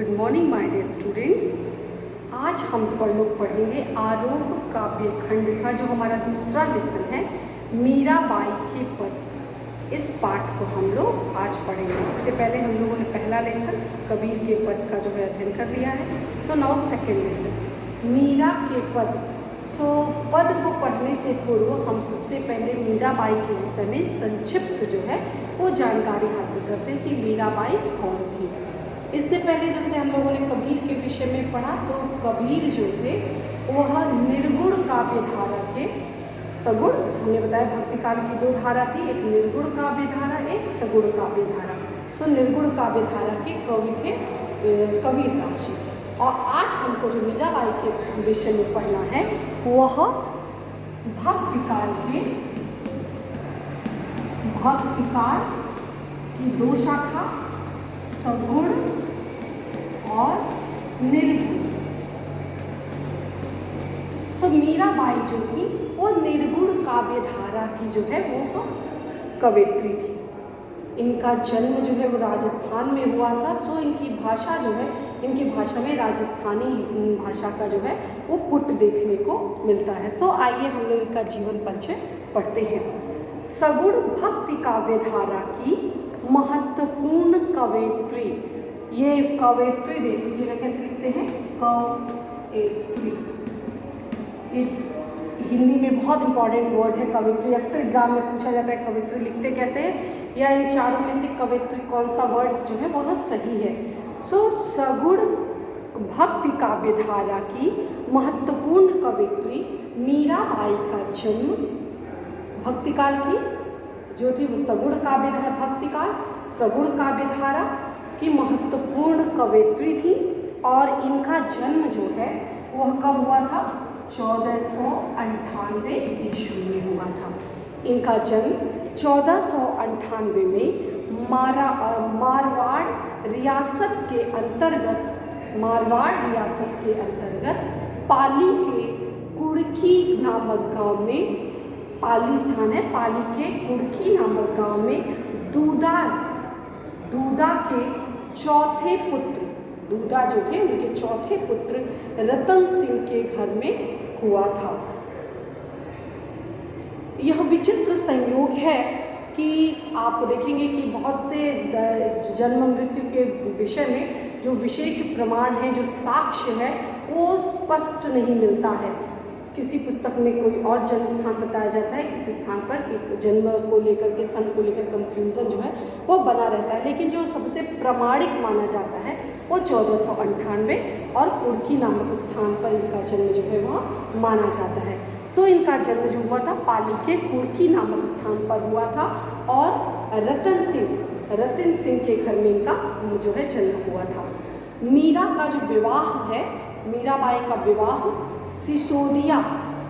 Good morning my dear students. आज हम लोग पढ़ेंगे आरोह काव्य खंड का जो हमारा दूसरा लेसन है, मीराबाई के पद। इस पाठ को हम लोग आज पढ़ेंगे। इससे पहले हम लोगों ने पहला लेसन कबीर के पद का जो है अध्ययन कर लिया है। So now second lesson Meera के पद। सो पद को पढ़ने से पूर्व हम सबसे पहले मीराबाई के विषय में संक्षिप्त जो है वो जानकारी हासिल करते हैं कि मीराबाई कौन थी। इससे पहले जैसे हम लोगों ने कबीर के विषय में पढ़ा, तो कबीर जो थे वह निर्गुण काव्य धारा के सगुण, हमने बताया भक्ति काल की दो धारा थी, एक निर्गुण काव्य धारा, एक सगुण काव्य धारा। सो निर्गुण काव्य धारा के कवि थे कबीर दास जी। और आज हमको जो मीराबाई के विषय में पढ़ना है वह भक्ति काल की दो शाखा, सगुण और निर्गुण। सो मीराबाई जो थी वो निर्गुण काव्य धारा की जो है वो कवयित्री थी। इनका जन्म जो है वो राजस्थान में हुआ था। सो इनकी भाषा जो है, इनकी भाषा में राजस्थानी भाषा का जो है वो पुट देखने को मिलता है। सो आइए हम लोग इनका जीवन परिचय पढ़ते हैं। सगुण भक्ति काव्य धारा की महत्वपूर्ण कवयित्री। ये कवयित्री देख लीजिएगा कैसे लिखते हैं, कवयित्री। ये हिंदी में बहुत इंपॉर्टेंट वर्ड है कवयित्री। अक्सर एग्जाम में पूछा जाता है कवयित्री लिखते कैसे हैं, या इन चारों में से कवयित्री कौन सा वर्ड जो है वह सही है। सो सगुण भक्ति काव्य धारा की महत्वपूर्ण कवयित्री मीराबाई का जन्म भक्ति काल की जो थी वो सगुण काव्य धारा, भक्ति काल सगुण काव्य धारा की महत्वपूर्ण कवयित्री थी। और इनका जन्म जो है वह कब हुआ था, 1498 ईस्वी में हुआ था। इनका जन्म 1498 में मारवाड़ रियासत के अंतर्गत पाली के कुड़की नामक गांव में, पाली स्थान है, पाली के कुड़की नामक गांव में दूदा के चौथे पुत्र, दूदा जो थे उनके चौथे पुत्र रतन सिंह के घर में हुआ था। यह विचित्र संयोग है कि आप देखेंगे कि बहुत से जन्म मृत्यु के विषय में जो विशेष प्रमाण है, जो साक्ष्य है, वो स्पष्ट नहीं मिलता है। किसी पुस्तक में कोई और जन्म स्थान बताया जाता है, किसी स्थान पर जन्म को लेकर के, सन को लेकर कंफ्यूजन जो है वो बना रहता है। लेकिन जो सबसे प्रामाणिक माना जाता है वो 1498 और कुड़की नामक स्थान पर इनका जन्म जो है वह माना जाता है। सो इनका जन्म जो हुआ था पाली के कुड़की नामक स्थान पर हुआ था। और रतन सिंह के घर में इनका जो है जन्म हुआ था। मीरा का जो विवाह है, मीराबाई का विवाह सिसोदिया,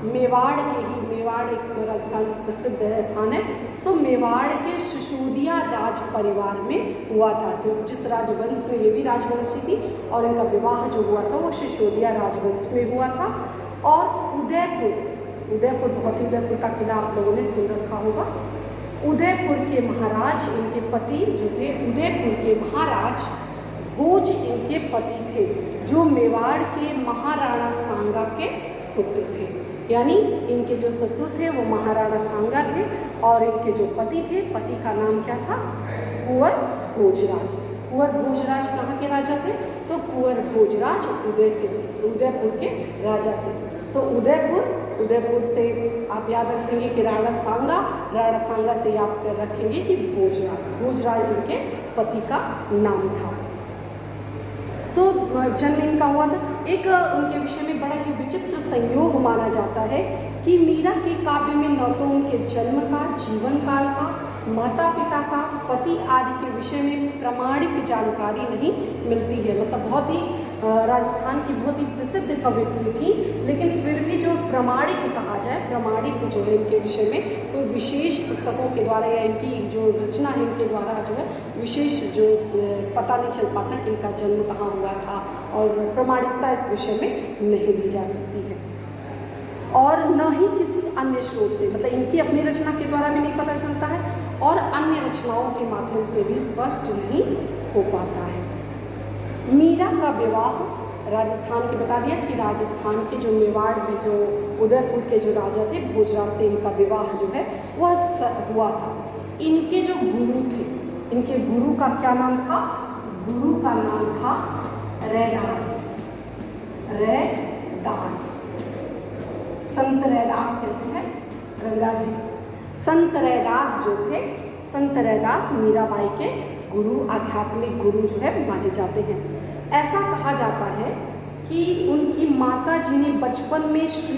मेवाड़ एक राजस्थान प्रसिद्ध स्थान है। सो मेवाड़ के सिसोदिया राज परिवार में हुआ था। तो जिस राजवंश में, ये भी राजवंशी थी, और इनका विवाह जो हुआ था वो सिसोदिया राजवंश में हुआ था। और उदयपुर का किला आप लोगों ने सुन रखा होगा। उदयपुर के महाराज इनके पति जो थे, उदयपुर के महाराज भोज इनके पति थे, जो मेवाड़ के महाराणा सांगा के पुत्र थे। यानी इनके जो ससुर थे वो महाराणा सांगा थे, और इनके जो पति थे, पति का नाम क्या था, कुंवर भोजराज। कुंवर भोजराज कहाँ के राजा थे, तो कुंवर भोजराज उदयपुर के राजा थे। तो उदयपुर से आप याद रखेंगे कि राणा सांगा से याद कर रखेंगे कि भोजराज इनके पति का नाम था। सो जन्म इनका हुआ था। एक उनके विषय में बड़ा ही विचित्र संयोग माना जाता है कि मीरा के काव्य में न तो उनके जन्म का, जीवन काल का, माता पिता का, पति आदि के विषय में प्रामाणिक जानकारी नहीं मिलती है। मतलब बहुत ही राजस्थान की बहुत ही प्रसिद्ध कवयित्री थी, लेकिन फिर भी जो प्रामाणिक कहा जाए, प्रामाणिक जो है इनके विषय में कोई विशेष पुस्तकों के द्वारा या इनकी जो रचना है इनके द्वारा जो है विशेष जो पता नहीं चल पाता कि इनका जन्म कहाँ हुआ था, और प्रामाणिकता इस विषय में नहीं ली जा सकती है। और न ही किसी अन्य स्रोत से, मतलब इनकी अपनी रचना के द्वारा भी नहीं पता चलता है, और अन्य रचनाओं के माध्यम से भी स्पष्ट नहीं हो पाता है। मीरा का विवाह राजस्थान के, बता दिया कि राजस्थान के जो मेवाड़ में जो उदयपुर के जो राजा थे भोजराज से इनका विवाह जो है वह हुआ था। इनके जो गुरु थे, इनके गुरु का क्या नाम था? गुरु का नाम था रैदास। रैदास, संत रैदास कहते हैं रविदास जी। संत रैदास जो थे, संत रैदास मीराबाई के गुरु, आध्यात्मिक गुरु जो है माने जाते हैं। ऐसा कहा जाता है कि उनकी माता जी ने बचपन में श्री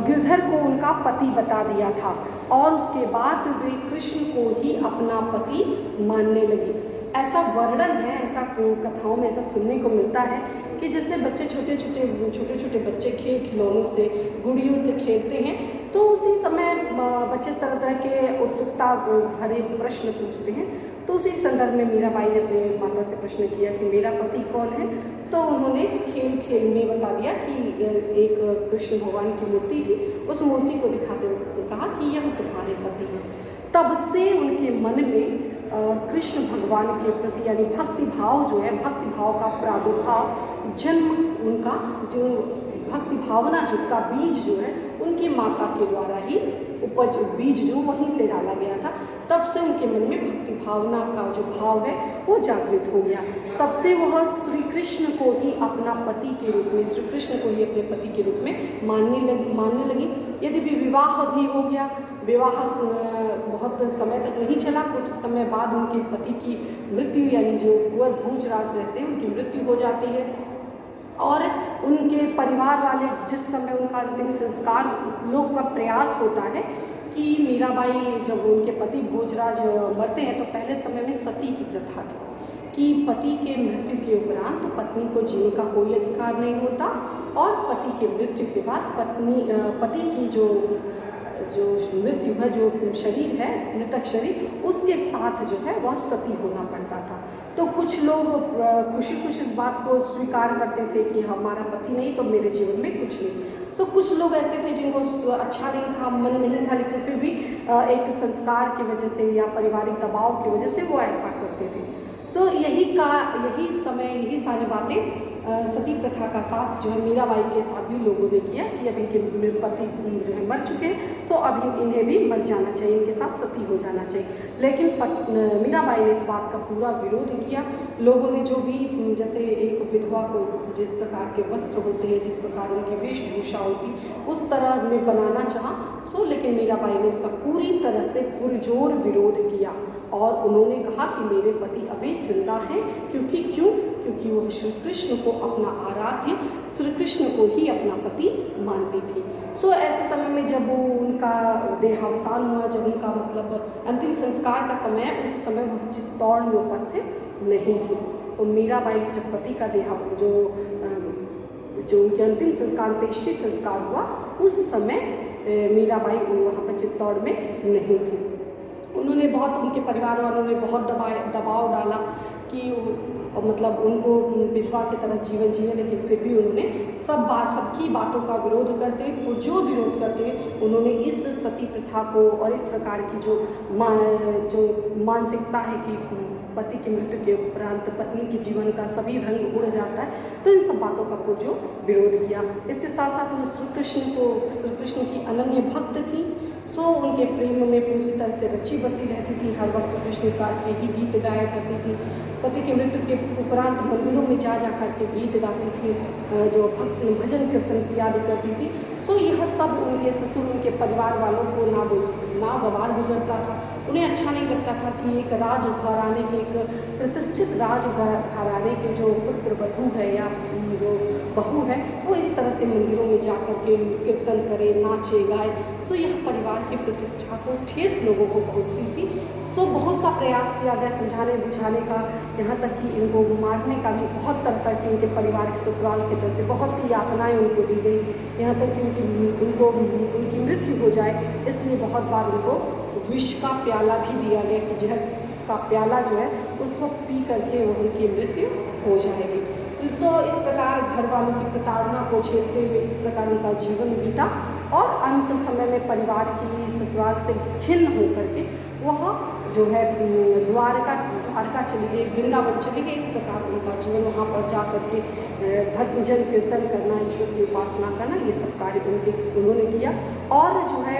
गिरधर को उनका पति बता दिया था और उसके बाद वे कृष्ण को ही अपना पति मानने लगी। ऐसा वर्णन है, ऐसा कथाओं में ऐसा सुनने को मिलता है कि जैसे बच्चे छोटे छोटे बच्चे खेल खिलौनों से, गुड़ियों से खेलते हैं, तो उसी समय बच्चे तरह तरह के उत्सुकता भरे प्रश्न पूछते हैं। तो उसी संदर्भ में मीराबाई ने अपने माता से प्रश्न किया कि मेरा पति कौन है? तो उन्होंने खेल खेल में बता दिया कि एक कृष्ण भगवान की मूर्ति थी, उस मूर्ति को दिखाते हुए कहा कि यह तुम्हारे पति है। तब से उनके मन में कृष्ण भगवान के प्रति यानी भक्ति भाव जो है, भक्ति भाव का प्रादुर्भाव, जन्म उनका जो भक्ति भावना जो का बीज जो है उनकी माता के द्वारा ही उपज, बीज जो वहीं से डाला गया था। तब से उनके मन में भक्ति भावना का जो भाव है वो जागृत हो गया। तब से वह श्री कृष्ण को ही अपना पति के रूप में, श्री कृष्ण को ही अपने पति के रूप में मानने लगी। यदि भी विवाह भी हो गया, विवाह बहुत समय तक नहीं चला, कुछ समय बाद उनके पति की मृत्यु यानी जो कुंवर भोजराज रहते हैं उनकी मृत्यु हो जाती है और उनके परिवार वाले जिस समय उनका अंतिम संस्कार लोग का प्रयास होता है कि मीराबाई जब उनके पति भोजराज मरते हैं तो पहले समय में सती की प्रथा थी कि पति के मृत्यु के उपरांत पत्नी को जीने का कोई अधिकार नहीं होता और पति के मृत्यु के बाद पति की जो मृत्यु है, जो शरीर है, मृतक शरीर, उसके साथ जो है वह सती होना पड़ता था। तो कुछ लोग खुशी खुशी इस बात को स्वीकार करते थे कि हमारा पति नहीं तो मेरे जीवन में कुछ नहीं। सो कुछ लोग ऐसे थे जिनको अच्छा नहीं था, मन नहीं था, लेकिन फिर भी एक संस्कार की वजह से या पारिवारिक दबाव की वजह से वो ऐसा करते थे। सो यही सारी बातें सती प्रथा का साथ जो है मीराबाई के साथ भी लोगों ने किया कि अब इनके पति जो है मर चुके हैं, सो अब इन्हें भी मर जाना चाहिए, इनके साथ सती हो जाना चाहिए। लेकिन मीराबाई ने इस बात का पूरा विरोध किया। लोगों ने जो भी, जैसे एक विधवा को जिस प्रकार के वस्त्र होते हैं, जिस प्रकार उनकी वेशभूषा होती, उस तरह में बनाना चाहा, सो लेकिन मीराबाई ने इसका पूरी तरह से पुरजोर विरोध किया और उन्होंने कहा कि मेरे पति अभी जिंदा हैं, क्योंकि वह श्री कृष्ण को अपना आराध्य, श्री कृष्ण को ही अपना पति मानती थी। सो ऐसे समय में जब उनका देहावसान हुआ, जब उनका मतलब अंतिम संस्कार का समय, उस समय वह चित्तौड़ में उपस्थित नहीं थी। सो मीराबाई के जब पति का जो उनके अंतिम संस्कार, अंत्येष्टि संस्कार हुआ, उस समय मीराबाई वहाँ पर चित्तौड़ में नहीं थी। उन्होंने बहुत, उनके परिवार वालों ने बहुत दबाव डाला कि मतलब उनको विधवा की तरह जीवन जिए, लेकिन फिर भी उन्होंने सबकी बातों का विरोध करते, पुरजोर विरोध करते उन्होंने इस सती प्रथा को और इस प्रकार की जो मानसिकता है कि पति की मृत्यु के उपरांत पत्नी के जीवन का सभी रंग उड़ जाता है, तो इन सब बातों का पुरजोर विरोध किया। इसके साथ साथ वो श्री कृष्ण की अनन्य भक्त थी। सो उनके प्रेम में पूरी तरह से रची बसी रहती थी, हर वक्त कृष्ण का के ही गीत गाया करती थी। पति की मृत्यु के उपरांत मंदिरों में जा कर के गीत गाती थी, जो भक्त भजन कीर्तन इत्यादि करती थी। सो यह सब उनके ससुर, उनके परिवार वालों को नागवार गुजरता था। उन्हें अच्छा नहीं लगता था कि एक राजघराने के, एक प्रतिष्ठित राजघराने के जो पुत्र वधू है या जो बहू है, वो इस तरह से मंदिरों में जा कर के कीर्तन करे, नाचे गाए। सो यह परिवार की प्रतिष्ठा को ठेस लोगों को पहुँचती थी। सो बहुत सा प्रयास किया गया समझाने बुझाने का, यहाँ तक कि इनको मारने का भी बहुत तरह की उनके परिवार के ससुराल की तरफ से बहुत सी यातनाएं उनको दी गई, यहाँ तक कि उनकी मृत्यु हो जाए, इसलिए बहुत बार उनको विष का प्याला भी दिया गया कि जहर का प्याला जो है उसको पी करके वो उनकी मृत्यु हो जाएगी। तो इस प्रकार घर वालों की प्रताड़ना को झेलते हुए इस प्रकार उनका जीवन बीता और अंत समय में परिवार की ससुराल से खिन्न होकर के वह जो है द्वारका द्वारका चली गई, वृंदावन चली गई। इस प्रकार उनका जीवन, वहाँ पर जा करके भजन कीर्तन करना, ईश्वर की उपासना करना, ये सब कार्य उन्होंने किया। और जो है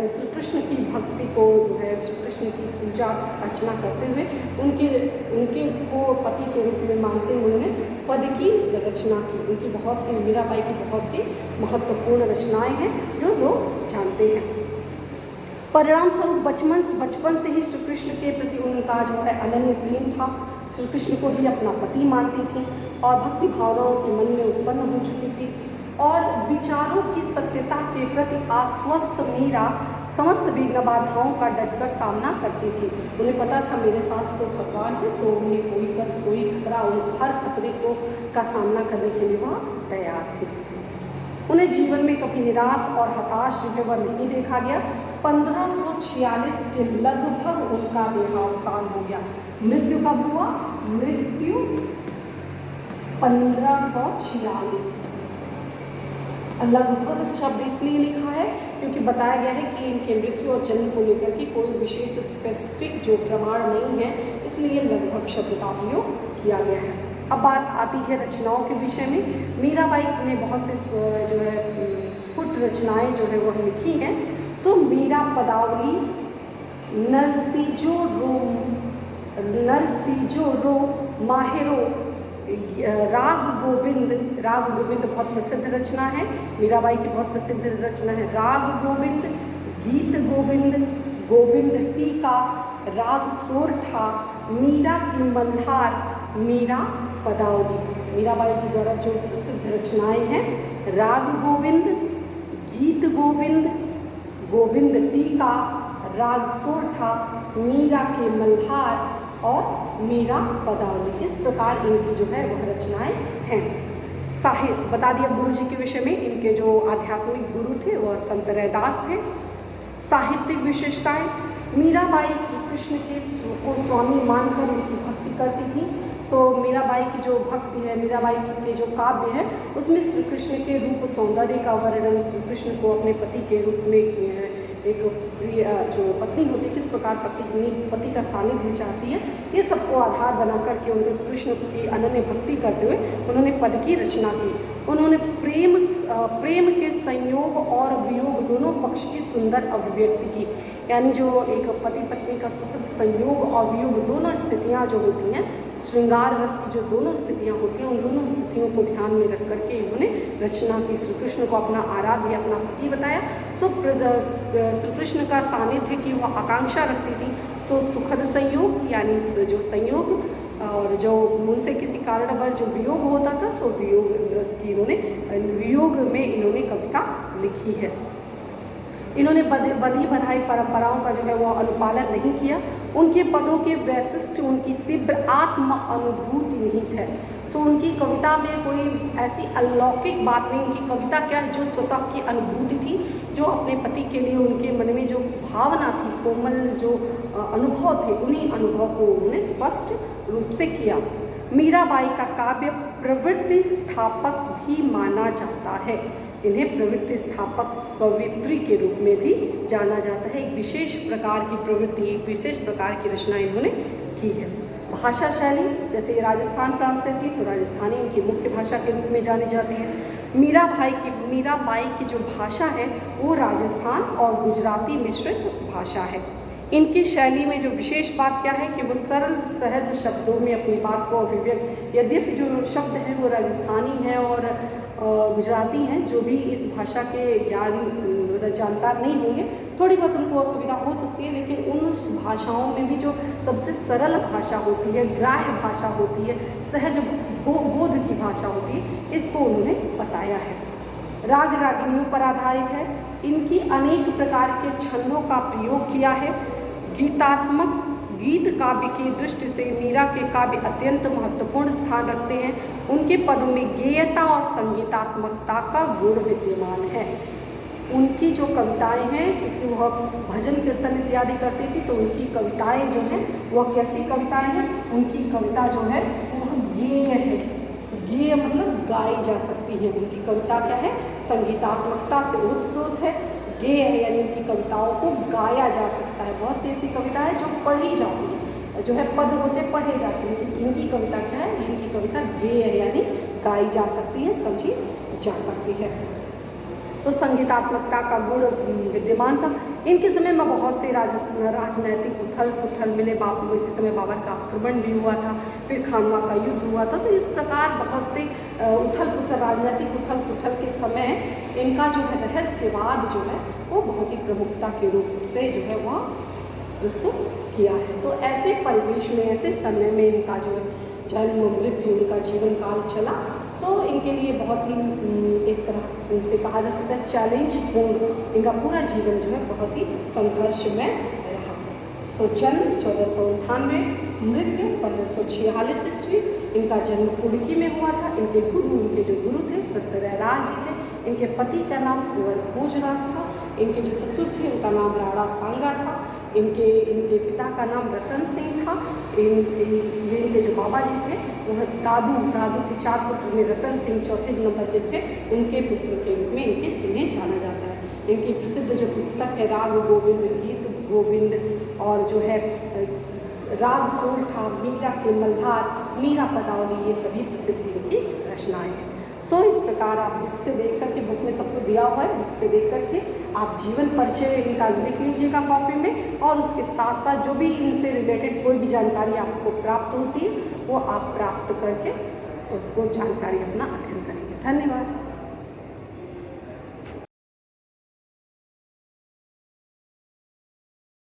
श्री कृष्ण की भक्ति को, जो है श्री कृष्ण की पूजा अर्चना करते हुए उनके को पति के रूप में मानते हुए उन्होंने पद की रचना की। उनकी बहुत सी, मीराबाई की बहुत सी महत्वपूर्ण रचनाएं हैं जो लोग जानते हैं। परिणाम स्वरूप बचपन से ही श्री कृष्ण के प्रति उनका जो है अनन्य प्रेम था। श्री कृष्ण को ही अपना पति मानती थी और भक्ति भावनाओं के मन में उत्पन्न हो चुकी थी। और विचारों की सत्यता के प्रति आश्वस्त मीरा समस्त विघ्न बाधाओं का डटकर सामना करती थी। उन्हें पता था मेरे साथ सो भगवान है, सो उन्हें कोई कष्ट, कोई खतरा, हर खतरे का सामना करने के लिए वह तैयार थी। उन्हें जीवन में कभी निराश और हताश जो है वह नहीं देखा गया। 1546 के लगभग उनका देहावसान हो गया। मृत्यु कब हुआ? मृत्यु 1546। लगभग शब्द इसलिए लिखा है क्योंकि बताया गया है कि इनके मृत्यु और जन्म को लेकर के कोई विशेष स्पेसिफिक जो प्रमाण नहीं है, इसलिए लगभग शब्द का उपयोग किया गया है। अब बात आती है रचनाओं के विषय में। मीराबाई ने बहुत से जो है स्फुट रचनाएं जो है वह लिखी हैं। तो मीरा पदावली, नरसिजो रो माहेरो, राग गोविंद बहुत प्रसिद्ध रचना है। मीराबाई की बहुत प्रसिद्ध रचना है राग गोविंद, गीत गोविंद, गोविंद टीका, राग सोरठा, मीरा की मल्हार, मीरा पदावली। मीराबाई जी द्वारा जो प्रसिद्ध रचनाएं हैं, राग गोविंद, गीत गोविंद, गोविंद टीका, राग सोरठा, मीरा के मल्हार और मीरा पदावली, इस प्रकार इनकी जो है वह रचनाएं हैं। साहित्य बता दिया गुरु जी के विषय में। इनके जो आध्यात्मिक गुरु थे वह संत रैदास थे। साहित्यिक विशेषताएं, मीराबाई श्री कृष्ण को स्वामी मानकर उनकी भक्ति करती थी। तो मीराबाई की जो भक्ति है, मीराबाई के जो काव्य है, उसमें श्री कृष्ण के रूप सौंदर्य का वर्णन, श्री कृष्ण को अपने पति के रूप में एक प्रिय जो पत्नी होती है किस प्रकार पति का सानिध्य चाहती है, ये सबको आधार बना करके उनके कृष्ण की अनन्य भक्ति करते हुए उन्होंने पद की रचना की। उन्होंने प्रेम के संयोग और वियोग दोनों पक्ष की सुंदर अभिव्यक्ति की। यानी जो एक पति पत्नी का सुखद संयोग और वियोग दोनों स्थितियाँ जो होती हैं, श्रृंगार रस की जो दोनों स्थितियाँ होती हैं, उन दोनों स्थितियों को ध्यान में रख करके इन्होंने रचना की। श्री कृष्ण को अपना आराध्य, अपना पति बताया। सो श्री कृष्ण का सानिध्य की वह आकांक्षा रखती थी। तो सुखद संयोग यानी जो संयोग और जो उनसे किसी कारणवश जो वियोग होता था, सो वियोग रस की वियोग में इन्होंने कविता लिखी है। इन्होंने बधी बधाई परंपराओं का जो है वो अनुपालन नहीं किया। उनके पदों के वैशिष्ट, उनकी तीव्र आत्म अनुभूति निहित है। सो उनकी कविता में कोई ऐसी अलौकिक बात नहीं। उनकी कविता क्या है, जो स्वतः की अनुभूति थी, जो अपने पति के लिए उनके मन में जो भावना थी, कोमल जो अनुभव थे, उन्हीं अनुभव को उन्होंने स्पष्ट रूप से किया। मीराबाई का काव्य प्रवृत्ति स्थापक भी माना जाता है। इन्हें प्रवृत्ति स्थापक कवित्री के रूप में भी जाना जाता है। एक विशेष प्रकार की प्रवृत्ति, एक विशेष प्रकार की रचना इन्होंने की है। भाषा शैली, जैसे ये राजस्थान प्रांत से थी तो राजस्थानी इनकी मुख्य भाषा के रूप में जानी जाती है। मीराबाई की जो भाषा है वो राजस्थान और गुजराती मिश्रित भाषा है। इनकी शैली में जो विशेष बात क्या है कि वो सरल सहज शब्दों में अपनी बात को अभिव्यक्त, यद्यपि जो शब्द हैं वो राजस्थानी हैं और गुजराती हैं, जो भी इस भाषा के जानकार नहीं होंगे, थोड़ी बहुत उनको असुविधा हो सकती है, लेकिन उन भाषाओं में भी जो सबसे सरल भाषा होती है, ग्राह्य भाषा होती है, सहज बोध की भाषा होती है, इसको उन्होंने बताया है। राग रागिनियों पर आधारित है। इनकी अनेक प्रकार के छंदों का प्रयोग किया है। गीतात्मक गीत काव्य की दृष्टि से मीरा के काव्य अत्यंत महत्वपूर्ण स्थान रखते हैं। उनके पदों में गेयता और संगीतात्मकता का गुण विद्यमान है। उनकी जो कविताएं हैं, क्योंकि वह भजन कीर्तन इत्यादि करती थी, तो उनकी कविताएं जो हैं वह कैसी कविताएं हैं, उनकी कविता जो है वह गेय है। गेय मतलब गाई जा सकती है। उनकी कविता क्या है, संगीतात्मकता से ओतप्रोत है। गेय है यानी उनकी कविताओं को गाया जा सकता है। बहुत सी ऐसी कविता है जो पढ़ी जाती है, जो है पद होते पढ़े जाते हैं, लेकिन इनकी कविता क्या है, इनकी कविता गेय है, यानी गाई जा सकती है, समझी जा सकती है। तो संगीतात्मकता का गुण विद्यमान था। इनके समय में बहुत से राजनैतिक उथल पुथल मिले। इसी समय बाबर का आक्रमण भी हुआ था, फिर खानवा का युद्ध हुआ था। तो इस प्रकार बहुत से उथल पुथल, राजनीतिक उथल पुथल के समय इनका जो है रहस्यवाद जो है वो बहुत ही प्रमुखता के रूप से जो है वह प्रस्तुत किया है। तो ऐसे परिवेश में, ऐसे समय में इनका जो है जन्म मृत्यु, उनका जीवन काल चला। सो इनके लिए बहुत ही एक तरह इनसे कहा जा सकता है चैलेंज पूर्ण इनका पूरा जीवन जो है बहुत ही संघर्ष में रहा। सो जन्म 1498, मृत्यु 1546 ईस्वी। इनका जन्म कुड़की में हुआ था। इनके जो गुरु थे सत्यराज जी थे। इनके पति का नाम कुंवर भोजराज था। इनके जो ससुर थे उनका नाम राणा सांगा था। इनके पिता का नाम रतन सिंह था। इनके जो बाबा जी थे वह दादू के 4 पुत्र में रतन सिंह चौथे नंबर के थे। उनके पुत्र के रूप में इन्हें जाना जाता है। इनकी प्रसिद्ध जो पुस्तक है राग गोविंद, गीत गोविंद, और जो है राग सोल था, मीरा के मल्हार, मीरा पदावली, ये सभी प्रसिद्ध इनकी रचनाएं हैं। सो इस प्रकार आप बुक से देख करके, बुक में सब कुछ दिया हुआ है, बुक से देख करके आप जीवन परिचय इनका लिख लीजिएगा कॉपी में, और उसके साथ साथ जो भी इनसे रिलेटेड कोई भी जानकारी आपको प्राप्त होती है वो आप प्राप्त करके उसको जानकारी अपना अध्ययन करेंगे। धन्यवाद।